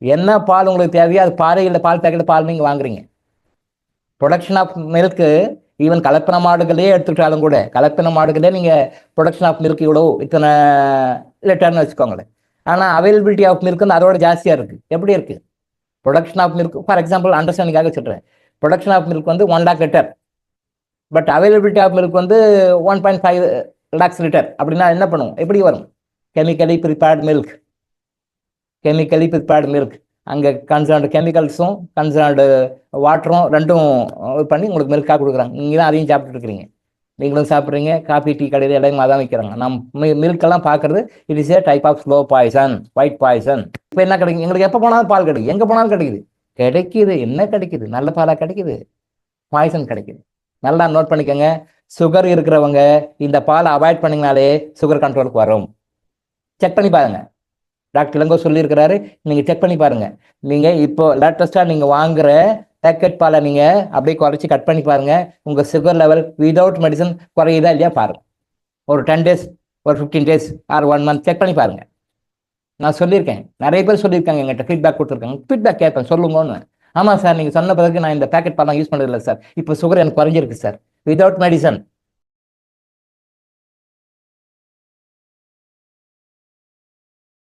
என்ன பால் உங்களுக்கு தேவையோ அது பாறையில் பால் பேக்கெட் பால் நீங்கள் வாங்குறீங்க. ப்ரொடக்ஷன் ஆஃப் மில்க்கு ஈவன் கலப்பின மாடுகளே எடுத்துக்கிட்டாலும் கூட, கலப்பின மாடுகளே நீங்கள் ப்ரொடக்ஷன் ஆஃப் மில்க் இவ்வளோ இத்தனை லிட்டர்னு வச்சுக்கோங்களேன். ஆனால் அவைலபிலிட்டி ஆஃப் மில்க் வந்து அதோட ஜாஸ்தியாக இருக்குது. எப்படி இருக்குது? Production of milk for example அண்டர்ஸ்டாண்டிங்காக சொல்கிறேன். ப்ரொடக்ஷன் ஆஃப் மில்க் வந்து 1 lakh litre, but availability of milk வந்து 1.5 lakhs லிட்டர். அப்படின்னா என்ன பண்ணுவோம்? எப்படி வரும்? Chemically prepared milk, chemically prepared milk. அங்கே கன்சர்ன்டு கெமிக்கல்ஸும் கன்சர்ன்டு வாட்டரும் ரெண்டும் பண்ணி உங்களுக்கு மில்காக கொடுக்குறாங்க. நீங்கள் தான் அதையும் சாப்பிட்டு இருக்கிறீங்க. நீங்களும் சாப்பிட்றீங்க, காஃபி டீ கடையில் எல்லாமே அதான் வைக்கிறாங்க. நம்ம மில்கெல்லாம் பார்க்குறது it is a type of slow poison, white poison. இப்போ என்ன கிடைக்கும்? எங்களுக்கு எப்போ போனாலும் பால் கிடைக்கும், எங்கே போனாலும் கிடைக்குது. கிடைக்குது, என்ன கிடைக்குது? நல்ல பாலாக கிடைக்குது, பாய்சன் கிடைக்குது. நல்லா நோட் பண்ணிக்கோங்க. சுகர் இருக்கிறவங்க இந்த பாலை அவாய்ட் பண்ணிங்கனாலே சுகர் கண்ட்ரோலுக்கு வரும். செக் பண்ணி பாருங்க. டாக்டர் இளங்கோ சொல்லியிருக்கிறாரு, நீங்கள் செக் பண்ணி பாருங்க. நீங்கள் இப்போ லேட்டஸ்டாக நீங்கள் வாங்குற பேக்கெட் பாலை நீங்கள் அப்படியே குறைச்சி கட் பண்ணி பாருங்க. உங்கள் சுகர் லெவல் விதவுட் மெடிசன் குறையுதா இல்லையா பாருங்க. ஒரு 10 days, ஒரு 15 days ஆர் 1 month செக் பண்ணி பாருங்க. நான் சொல்லியிருக்கேன், நிறைய பேர் சொல்லியிருக்காங்க, எங்கிட்ட ஃபீட்பேக் கொடுத்துருக்காங்க. ஃபீட்பேக் கேட்பேன், சொல்லுங்கன்னு. ஆமாம் சார், நீங்கள் சொன்ன பிறகு நான் இந்த பேக்கெட் பாலாம் யூஸ் பண்ணுறதில்ல சார், இப்போ சுகர் எனக்கு குறைஞ்சிருக்கு சார், விதவுட் மெடிசன்.